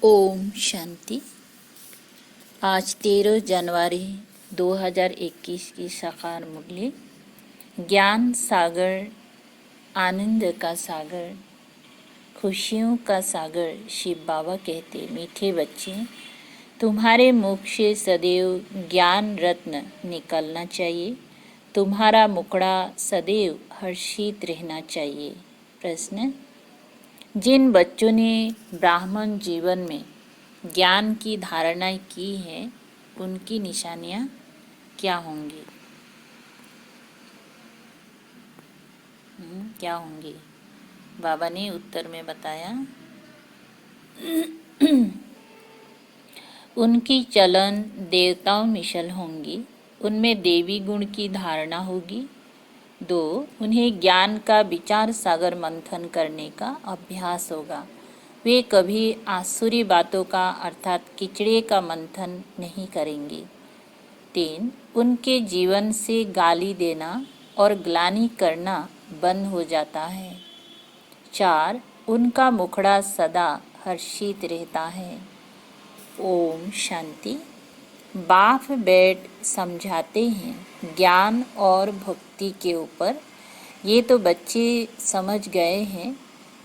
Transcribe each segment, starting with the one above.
ओम शांति। आज 13 जनवरी 2021 की साकार मुरली। ज्ञान सागर, आनंद का सागर, खुशियों का सागर शिव बाबा कहते, मीठे बच्चे तुम्हारे मुख से सदैव ज्ञान रत्न निकलना चाहिए। तुम्हारा मुखड़ा सदैव हर्षित रहना चाहिए। प्रश्न: जिन बच्चों ने ब्राह्मण जीवन में ज्ञान की धारणाएं की हैं, उनकी निशानियां क्या होंगी? क्या होंगी? बाबा ने उत्तर में बताया, उनकी चलन देवताओं मिशल होंगी, उनमें देवी गुण की धारणा होगी। 2, उन्हें ज्ञान का विचार सागर मंथन करने का अभ्यास होगा। वे कभी आसुरी बातों का अर्थात किचड़े का मंथन नहीं करेंगे। 3, उनके जीवन से गाली देना और ग्लानि करना बंद हो जाता है। 4, उनका मुखड़ा सदा हर्षित रहता है। ओम शांति। बाप बैठ समझाते हैं ज्ञान और भक्ति के ऊपर। ये तो बच्चे समझ गए हैं,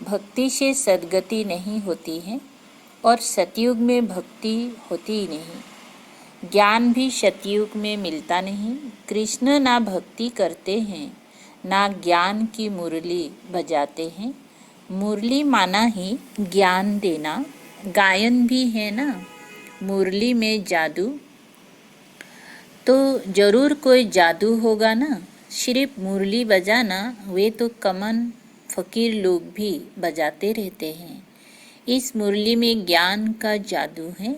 भक्ति से सद्गति नहीं होती है और सतयुग में भक्ति होती ही नहीं। ज्ञान भी सतयुग में मिलता नहीं। कृष्ण ना भक्ति करते हैं ना ज्ञान की मुरली बजाते हैं। मुरली माना ही ज्ञान देना, गायन भी है ना। मुरली में जादू तो जरूर कोई जादू होगा ना। सिर्फ मुरली बजाना वे तो कमन फकीर लोग भी बजाते रहते हैं। इस मुरली में ज्ञान का जादू है।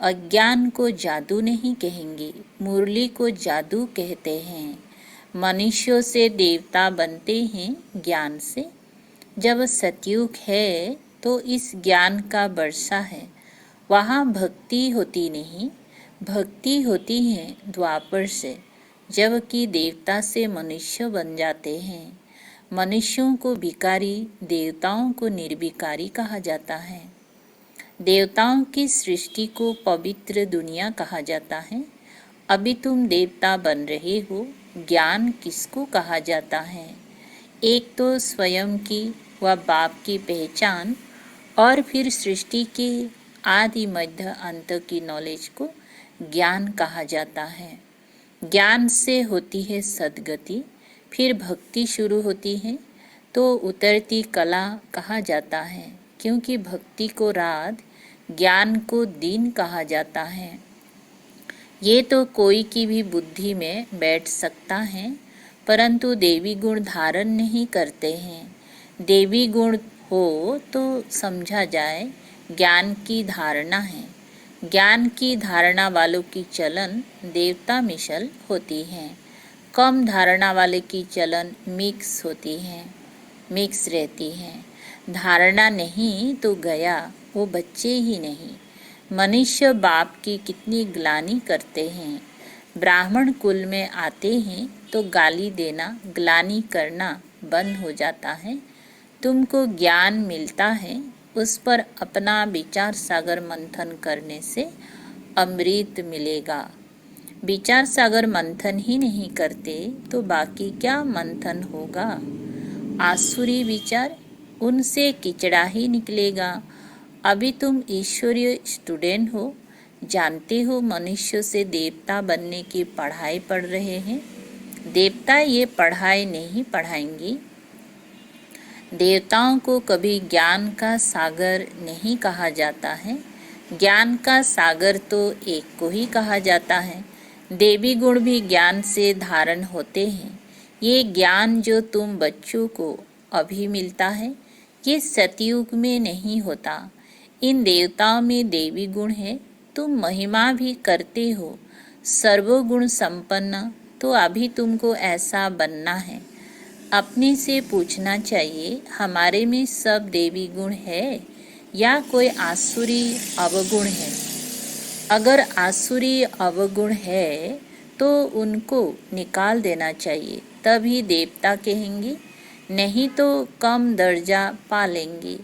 अज्ञान को जादू नहीं कहेंगे, मुरली को जादू कहते हैं। मनुष्यों से देवता बनते हैं ज्ञान से। जब सतयुग है तो इस ज्ञान का वर्षा है, वहाँ भक्ति होती नहीं। भक्ति होती है द्वापर से, जबकि देवता से मनुष्य बन जाते हैं। मनुष्यों को भिकारी, देवताओं को निर्विकारी कहा जाता है। देवताओं की सृष्टि को पवित्र दुनिया कहा जाता है। अभी तुम देवता बन रहे हो। ज्ञान किसको कहा जाता है? एक तो स्वयं की व बाप की पहचान और फिर सृष्टि के आदि मध्य अंत की नॉलेज को ज्ञान कहा जाता है। ज्ञान से होती है सद्गति, फिर भक्ति शुरू होती है तो उतरती कला कहा जाता है, क्योंकि भक्ति को रात, ज्ञान को दिन कहा जाता है। ये तो कोई की भी बुद्धि में बैठ सकता है, परंतु देवी गुण धारण नहीं करते हैं। देवी गुण हो तो समझा जाए ज्ञान की धारणा है। ज्ञान की धारणा वालों की चलन देवता मिशल होती है। कम धारणा वाले की चलन मिक्स होती है, मिक्स रहती है। धारणा नहीं तो गया वो बच्चे ही नहीं। मनुष्य बाप की कितनी ग्लानि करते हैं। ब्राह्मण कुल में आते हैं तो गाली देना, ग्लानि करना बंद हो जाता है। तुमको ज्ञान मिलता है, उस पर अपना विचार सागर मंथन करने से अमृत मिलेगा। विचार सागर मंथन ही नहीं करते तो बाकी क्या मंथन होगा? आसुरी विचार, उनसे किचड़ा ही निकलेगा। अभी तुम ईश्वरीय स्टूडेंट हो, जानते हो मनुष्य से देवता बनने की पढ़ाई पढ़ रहे हैं। देवता ये पढ़ाई नहीं पढ़ाएंगी। देवताओं को कभी ज्ञान का सागर नहीं कहा जाता है। ज्ञान का सागर तो एक को ही कहा जाता है। देवी गुण भी ज्ञान से धारण होते हैं। ये ज्ञान जो तुम बच्चों को अभी मिलता है, ये सतयुग में नहीं होता। इन देवताओं में देवी गुण है। तुम महिमा भी करते हो, सर्वगुण संपन्न, तो अभी तुमको ऐसा बनना है। अपने से पूछना चाहिए, हमारे में सब देवी गुण है या कोई आसुरी अवगुण है? अगर आसुरी अवगुण है तो उनको निकाल देना चाहिए, तभी देवता कहेंगे, नहीं तो कम दर्जा पा लेंगे।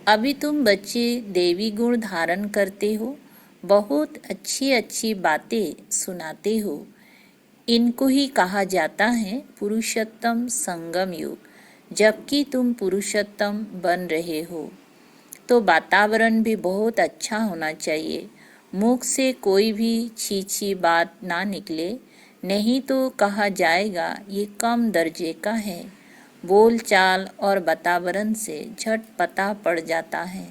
अभी तुम बच्चे देवी गुण धारण करते हो, बहुत अच्छी अच्छी बातें सुनाते हो। इनको ही कहा जाता है पुरुषोत्तम संगम युग। जबकि तुम पुरुषोत्तम बन रहे हो तो वातावरण भी बहुत अच्छा होना चाहिए। मुख से कोई भी छी बात ना निकले, नहीं तो कहा जाएगा ये कम दर्जे का है। बोल चाल और वातावरण से झट पता पड़ जाता है।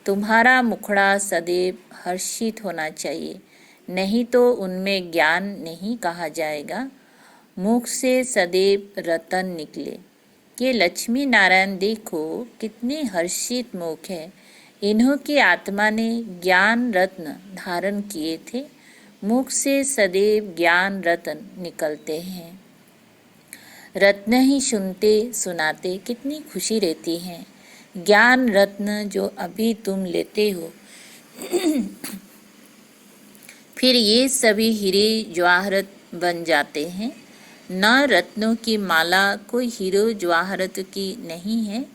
तुम्हारा मुखड़ा सदैव हर्षित होना चाहिए, नहीं तो उनमें ज्ञान नहीं कहा जाएगा। मुख से सदैव रतन निकले। ये लक्ष्मी नारायण देखो कितने हर्षित मुख है। इन्हों की आत्मा ने ज्ञान रत्न धारण किए थे। मुख से सदैव ज्ञान रत्न निकलते हैं। रत्न ही सुनते सुनाते कितनी खुशी रहती है। ज्ञान रत्न जो अभी तुम लेते हो फिर ये सभी हीरे जवाहरत बन जाते हैं। न रत्नों की माला कोई हीरो जवाहरत की नहीं है,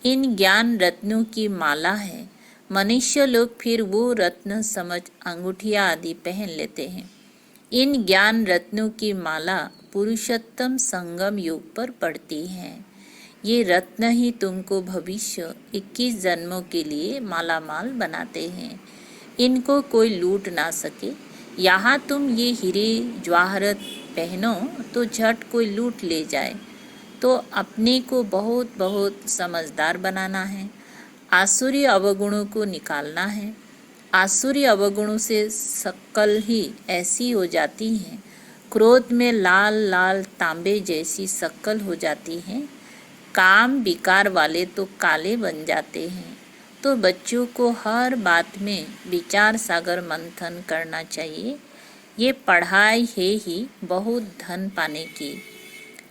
इन ज्ञान रत्नों की माला है। मनुष्य लोग फिर वो रत्न समझ अंगूठियां आदि पहन लेते हैं। इन ज्ञान रत्नों की माला पुरुषोत्तम संगम युग पर पड़ती है। ये रत्न ही तुमको भविष्य 21 जन्मों के लिए मालामाल बनाते हैं। इनको कोई लूट ना सके। यहाँ तुम ये हीरे जवाहरत पहनो तो झट कोई लूट ले जाए। तो अपने को बहुत बहुत समझदार बनाना है। आसुरी अवगुणों को निकालना है। आसुरी अवगुणों से शक्ल ही ऐसी हो जाती है। क्रोध में लाल लाल तांबे जैसी शक्ल हो जाती है। काम विकार वाले तो काले बन जाते हैं। तो बच्चों को हर बात में विचार सागर मंथन करना चाहिए। ये पढ़ाई है ही बहुत धन पाने की।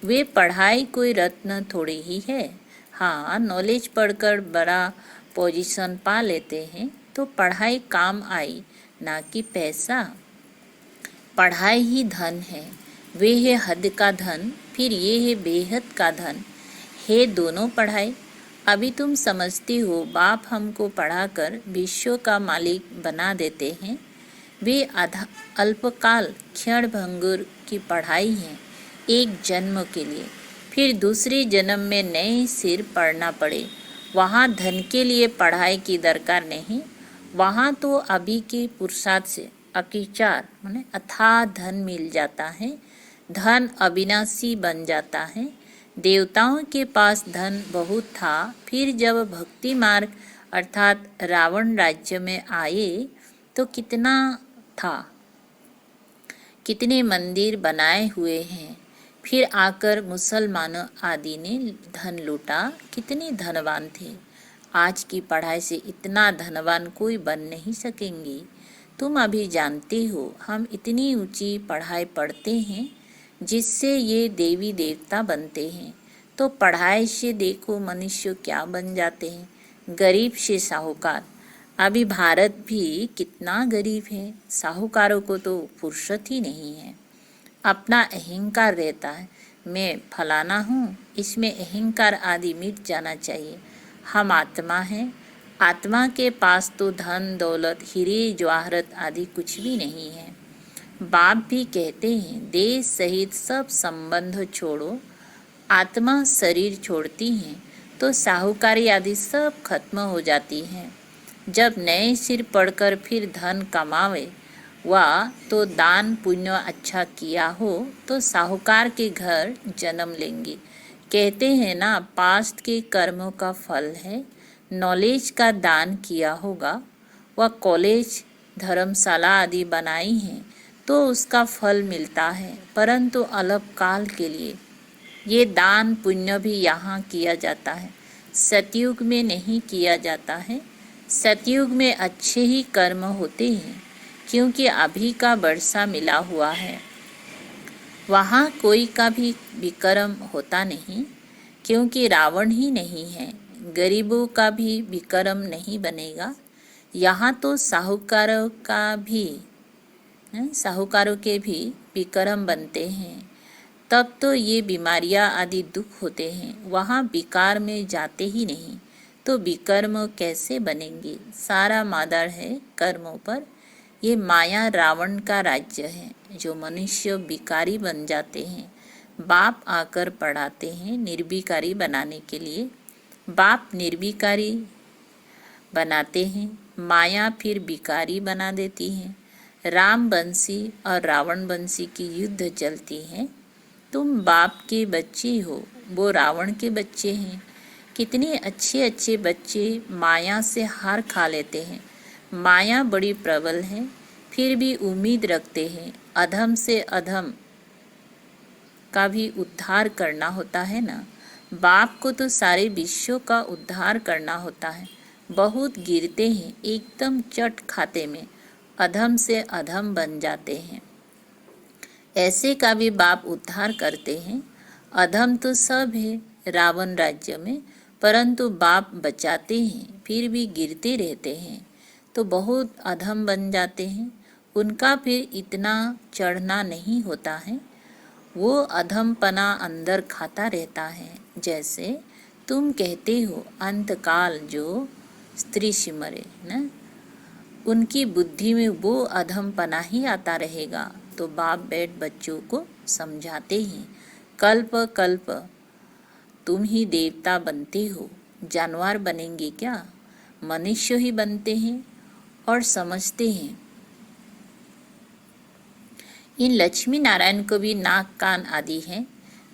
वे पढ़ाई कोई रत्न थोड़ी ही है। हाँ, नॉलेज पढ़कर बड़ा पोजीशन पा लेते हैं तो पढ़ाई काम आई, ना कि पैसा। पढ़ाई ही धन है। वे है हद का धन, फिर ये है बेहद का धन। है दोनों पढ़ाई। अभी तुम समझती हो बाप हमको पढ़ाकर विश्व का मालिक बना देते हैं। वे अल्पकाल क्षण भंगुर की पढ़ाई है, एक जन्म के लिए। फिर दूसरे जन्म में नए सिर पढ़ना पड़े, वहाँ धन के लिए पढ़ाई की दरकार नहीं। वहाँ तो अभी के पुरुषार्थ से अकिचार माने अथाह धन मिल जाता है। धन अविनाशी बन जाता है। देवताओं के पास धन बहुत था, फिर जब भक्ति मार्ग अर्थात रावण राज्य में आए तो कितना था, कितने मंदिर बनाए हुए हैं। फिर आकर मुसलमानों आदि ने धन लूटा, कितने धनवान थे। आज की पढ़ाई से इतना धनवान कोई बन नहीं सकेंगे। तुम अभी जानते हो हम इतनी ऊंची पढ़ाई पढ़ते हैं जिससे ये देवी देवता बनते हैं। तो पढ़ाई से देखो मनुष्य क्या बन जाते हैं, गरीब से साहूकार। अभी भारत भी कितना गरीब है। साहूकारों को तो फुर्सत ही नहीं है। अपना अहंकार रहता है, मैं फलाना हूँ। इसमें अहंकार आदि मिट जाना चाहिए। हम आत्मा हैं। आत्मा के पास तो धन दौलत हीरे जवाहरत आदि कुछ भी नहीं है। बाप भी कहते हैं देश सहित सब संबंध छोड़ो। आत्मा शरीर छोड़ती है तो साहूकारी आदि सब खत्म हो जाती है। जब नए सिर पढ़कर फिर धन कमावे वह तो दान पुण्य अच्छा किया हो तो साहूकार के घर जन्म लेंगे। कहते हैं ना, पास्ट के कर्मों का फल है। नॉलेज का दान किया होगा, वह कॉलेज धर्मशाला आदि बनाई हैं तो उसका फल मिलता है, परंतु अल्पकाल के लिए। ये दान पुण्य भी यहाँ किया जाता है, सतयुग में नहीं किया जाता है। सतयुग में अच्छे ही कर्म होते हैं क्योंकि अभी का वर्षा मिला हुआ है। वहाँ कोई का भी विक्रम होता नहीं क्योंकि रावण ही नहीं है। गरीबों का भी विक्रम नहीं बनेगा। यहाँ तो साहूकारों के भी विक्रम बनते हैं। तब तो ये बीमारियाँ आदि दुख होते हैं। वहाँ विकार में जाते ही नहीं। तो विकर्म कैसे बनेंगे? सारा मादार है कर्मों पर। ये माया रावण का राज्य है, जो मनुष्य विकारी बन जाते हैं। बाप आकर पढ़ाते हैं निर्विकारी बनाने के लिए। बाप निर्विकारी बनाते हैं, माया फिर विकारी बना देती है। राम बंसी और रावण बंसी की युद्ध चलती है। तुम बाप के बच्चे हो, वो रावण के बच्चे हैं। कितने अच्छे अच्छे बच्चे माया से हार खा लेते हैं। माया बड़ी प्रबल है, फिर भी उम्मीद रखते हैं। अधम से अधम का भी उद्धार करना होता है ना। बाप को तो सारे विश्व का उद्धार करना होता है। बहुत गिरते हैं, एकदम चट खाते में अधम से अधम बन जाते हैं। ऐसे का भी बाप उद्धार करते हैं। अधम तो सब है रावण राज्य में, परंतु बाप बचाते हैं, फिर भी गिरते रहते हैं तो बहुत अधम बन जाते हैं। उनका फिर इतना चढ़ना नहीं होता है। वो अधमपना अंदर खाता रहता है। जैसे तुम कहते हो अंतकाल जो स्त्री सिमरे न, उनकी बुद्धि में वो अधमपना ही आता रहेगा। तो बाप बैठ बच्चों को समझाते हैं, कल्प कल्प तुम ही देवता बनते हो। जानवर बनेंगे क्या? मनुष्य ही बनते हैं और समझते हैं। इन लक्ष्मी नारायण को भी नाक कान आदि है,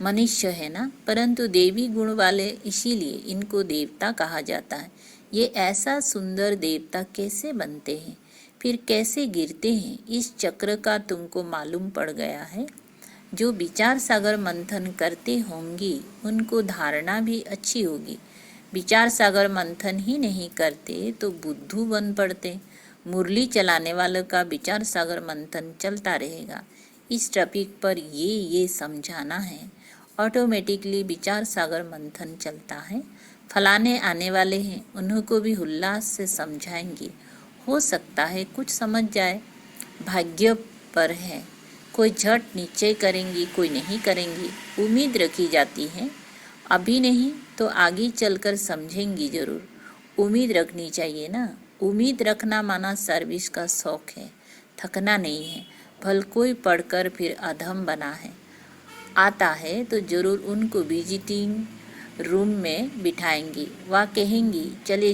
मनुष्य है ना, परंतु देवी गुण वाले, इसीलिए इनको देवता कहा जाता है। ये ऐसा सुंदर देवता कैसे बनते हैं, फिर कैसे गिरते हैं, इस चक्र का तुमको मालूम पड़ गया है। जो विचार सागर मंथन करते होंगी उनको धारणा भी अच्छी होगी। विचार सागर मंथन ही नहीं करते तो बुद्धू बन पड़ते। मुरली चलाने वालों का विचार सागर मंथन चलता रहेगा। इस टॉपिक पर ये समझाना है, ऑटोमेटिकली विचार सागर मंथन चलता है। फलाने आने वाले हैं, उनको भी उल्लास से समझाएंगे। हो सकता है कुछ समझ जाए, भाग्य पर है। कोई झट निश्चय करेंगी, कोई नहीं करेंगी, उम्मीद रखी जाती है। अभी नहीं तो आगे चलकर समझेंगी जरूर। उम्मीद रखनी चाहिए ना। उम्मीद रखना माना सर्विस का शौक है, थकना नहीं है। भल कोई पढ़कर फिर अधम बना है, आता है तो जरूर उनको विजिटिंग रूम में बिठाएंगी। वह कहेंगी चले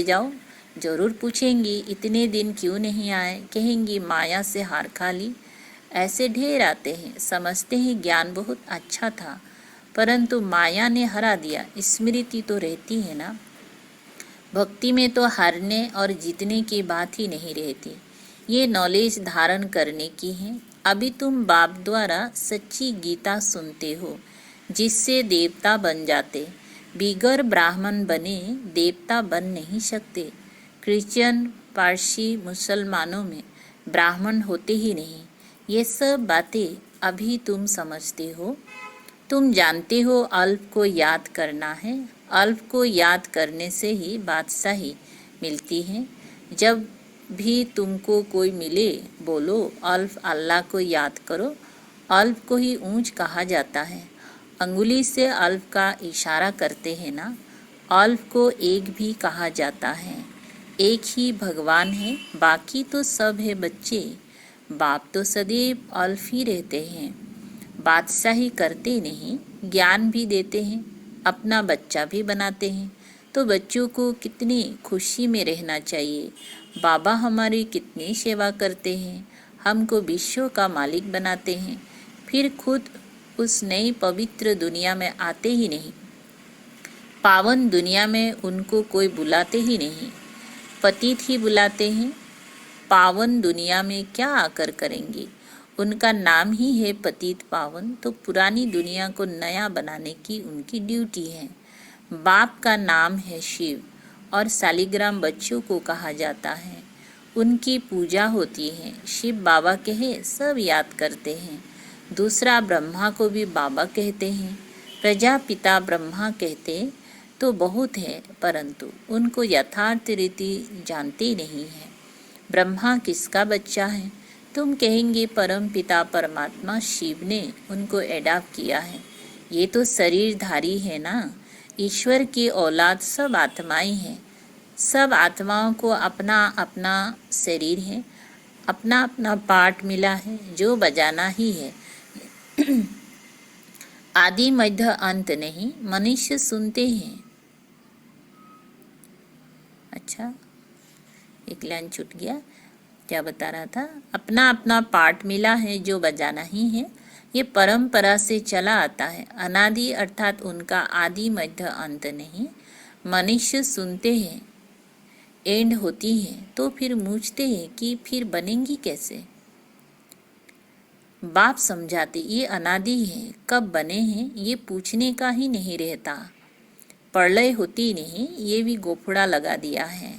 जाओ। जरूर पूछेंगी इतने दिन क्यों नहीं आए, कहेंगी माया से हार खा ली। ऐसे ढेर आते हैं, समझते हैं ज्ञान बहुत अच्छा था, परंतु माया ने हरा दिया। स्मृति तो रहती है ना। भक्ति में तो हारने और जीतने की बात ही नहीं रहती। ये नॉलेज धारण करने की है। अभी तुम बाप द्वारा सच्ची गीता सुनते हो, जिससे देवता बन जाते। बिगर ब्राह्मण बने देवता बन नहीं सकते। क्रिश्चियन, पारसी, मुसलमानों में ब्राह्मण होते ही नहीं। ये सब बातें अभी तुम समझते हो। तुम जानते हो अल्प को याद करना है। अल्प को याद करने से ही बादशाही मिलती है। जब भी तुमको कोई मिले बोलो अल्फ अल्लाह को याद करो। अल्फ को ही ऊंच कहा जाता है। अंगुली से अल्फ का इशारा करते हैं ना। अल्फ को एक भी कहा जाता है। एक ही भगवान है, बाकी तो सब है बच्चे। बाप तो सदैव अल्फ ही रहते हैं। बादशाही करते नहीं, ज्ञान भी देते हैं, अपना बच्चा भी बनाते हैं। तो बच्चों को कितनी खुशी में रहना चाहिए। बाबा हमारी कितनी सेवा करते हैं, हमको विश्व का मालिक बनाते हैं, फिर खुद उस नई पवित्र दुनिया में आते ही नहीं। पावन दुनिया में उनको कोई बुलाते ही नहीं, पतित ही बुलाते हैं। पावन दुनिया में क्या आकर करेंगे? उनका नाम ही है पतित पावन। तो पुरानी दुनिया को नया बनाने की उनकी ड्यूटी है। बाप का नाम है शिव और शालिग्राम बच्चों को कहा जाता है। उनकी पूजा होती है। शिव बाबा कहे सब याद करते हैं। दूसरा ब्रह्मा को भी बाबा कहते हैं। प्रजापिता ब्रह्मा कहते तो बहुत है, परंतु उनको यथार्थ रीति जानते नहीं है। ब्रह्मा किसका बच्चा है? तुम कहेंगे परम पिता परमात्मा शिव ने उनको एडॉप्ट किया है। ये तो शरीरधारी है ना। ईश्वर की औलाद सब आत्माएं हैं। सब आत्माओं को अपना अपना शरीर है, अपना अपना पार्ट मिला है जो बजाना ही है। आदि मध्य अंत नहीं, मनुष्य सुनते हैं। अच्छा, एक लाइन छूट गया, क्या बता रहा था? अपना अपना पार्ट मिला है जो बजाना ही है। ये परंपरा से चला आता है। अनादि अर्थात उनका आदि मध्य अंत नहीं। मनुष्य सुनते हैं, एंड होती है तो फिर पूछते हैं कि फिर बनेंगी कैसे। बाप समझाते ये अनादि है, कब बने हैं ये पूछने का ही नहीं रहता। प्रलय होती नहीं, ये भी गोफड़ा लगा दिया है।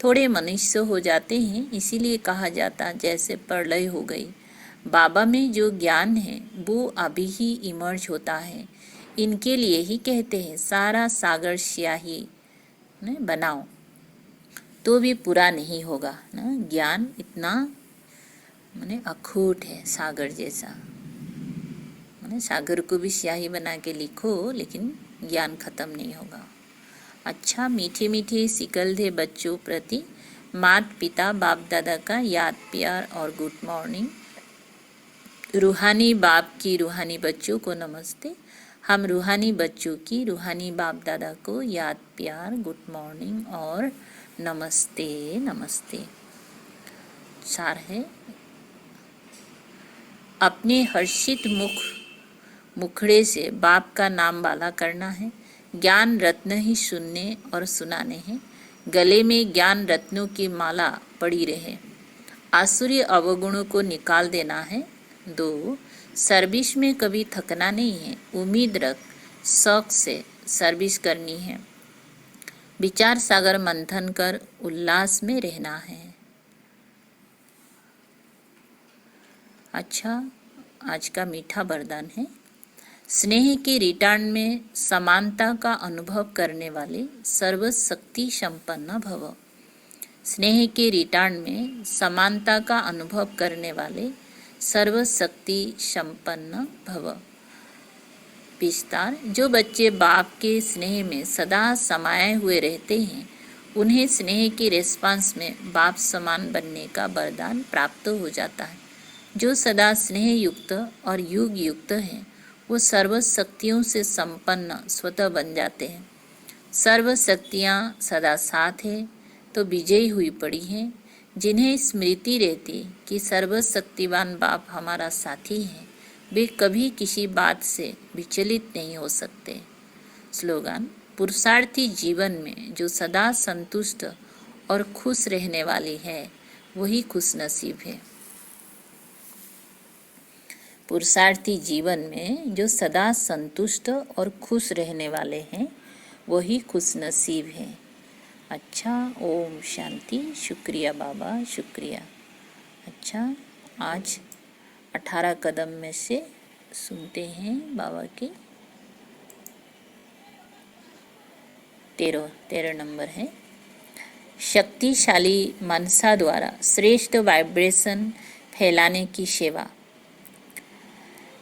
थोड़े मनुष्य हो जाते हैं, इसीलिए कहा जाता जैसे प्रलय हो गई। बाबा में जो ज्ञान है वो अभी ही इमर्ज होता है। इनके लिए ही कहते हैं सारा सागर स्याही बनाओ तो भी पूरा नहीं होगा ना। ज्ञान इतना माने अखूट है, सागर जैसा। माने सागर को भी स्याही बना के लिखो लेकिन ज्ञान खत्म नहीं होगा। अच्छा, मीठे मीठे सिकलधे बच्चों प्रति माता पिता बाप दादा का याद प्यार और गुड मॉर्निंग। रूहानी बाप की रूहानी बच्चों को नमस्ते। हम रूहानी बच्चों की रूहानी बाप दादा को याद प्यार गुड मॉर्निंग और नमस्ते नमस्ते। सार है, अपने हर्षित मुखड़े से बाप का नाम वाला करना है। ज्ञान रत्न ही सुनने और सुनाने हैं। गले में ज्ञान रत्नों की माला पड़ी रहे। आसुरी अवगुणों को निकाल देना है। 2, सर्विस में कभी थकना नहीं है। उम्मीद रख शौक से सर्विस करनी है। विचार सागर मंथन कर उल्लास में रहना है। अच्छा, आज का मीठा वरदान है, स्नेह के रिटर्न में समानता का अनुभव करने वाले सर्वशक्ति संपन्न भव। स्नेह के रिटर्न में समानता का अनुभव करने वाले सर्वशक्ति संपन्न भव। विस्तार, जो बच्चे बाप के स्नेह में सदा समाये हुए रहते हैं उन्हें स्नेह के रेस्पॉन्स में बाप समान बनने का वरदान प्राप्त हो जाता है। जो सदा स्नेह युक्त और युग युक्त हैं वो सर्व शक्तियों से संपन्न स्वतः बन जाते हैं। सर्व शक्तियाँ सदा साथ है तो विजयी हुई पड़ी हैं। जिन्हें स्मृति रहती कि सर्वशक्तिवान बाप हमारा साथी है, वे कभी किसी बात से विचलित नहीं हो सकते। स्लोगन, पुरुषार्थी जीवन में जो सदा संतुष्ट और खुश रहने वाली है वही खुशनसीब है। पुरुषार्थी जीवन में जो सदा संतुष्ट और खुश रहने वाले हैं वही खुशनसीब है। अच्छा, ओम शांति। शुक्रिया बाबा, शुक्रिया। अच्छा, आज 18 कदम में से सुनते हैं बाबा के 13 नंबर है। शक्तिशाली मनसा द्वारा श्रेष्ठ वाइब्रेशन फैलाने की सेवा।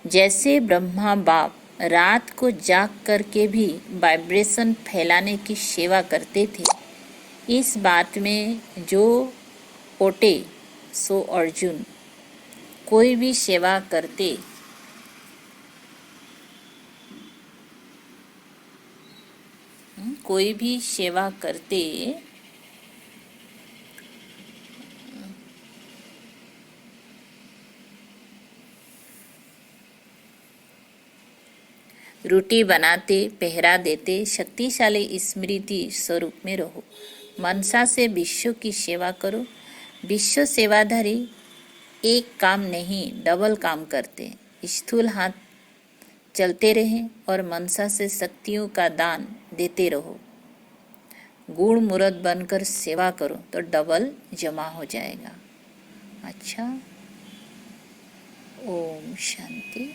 जैसे ब्रह्मा बाप रात को जाग करके भी वाइब्रेशन फैलाने की सेवा करते थे, इस बात में जो ओटे सो अर्जुन। कोई भी सेवा करते कोई भी सेवा करते रोटी बनाते, पहरा देते, शक्तिशाली स्मृति स्वरूप में रहो। मनसा से विश्व की सेवा करो। विश्व सेवाधारी एक काम नहीं डबल काम करते। स्थूल हाथ चलते रहें और मनसा से शक्तियों का दान देते रहो। गुण मूर्त बनकर सेवा करो तो डबल जमा हो जाएगा। अच्छा, ओम शांति।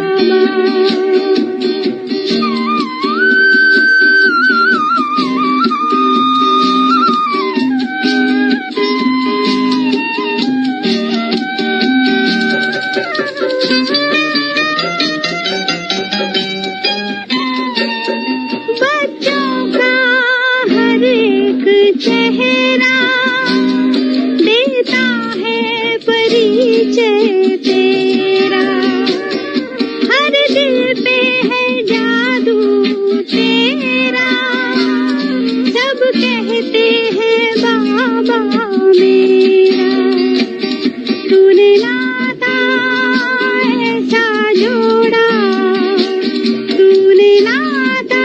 बाबा कहते हैं बाबा मेरा, तूने नाता ऐसा जोड़ा, तूने नाता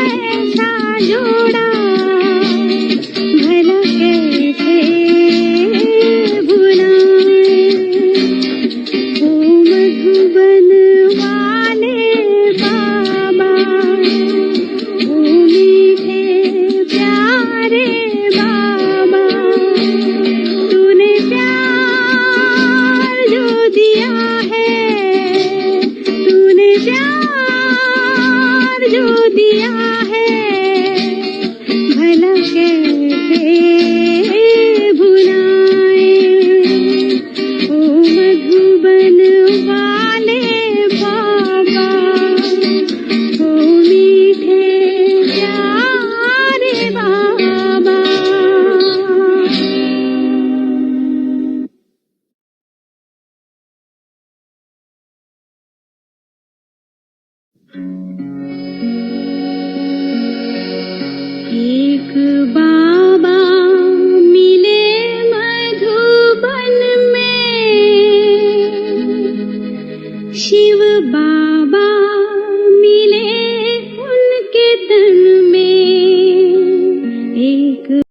ऐसा जोड़ा, भला कैसे भुलाएं। ओ मधुबन वाले बाबा, ओ मीठे प्यारे बाबा, तूने प्यार जो दिया है, तूने प्यार जो दिया है, भला कैसे भुलाएं। ओ मधुबन वाले बाबा, ओ मीठे प्यारे बाबा। एक बाबा मिले मधुबन में, शिव बाबा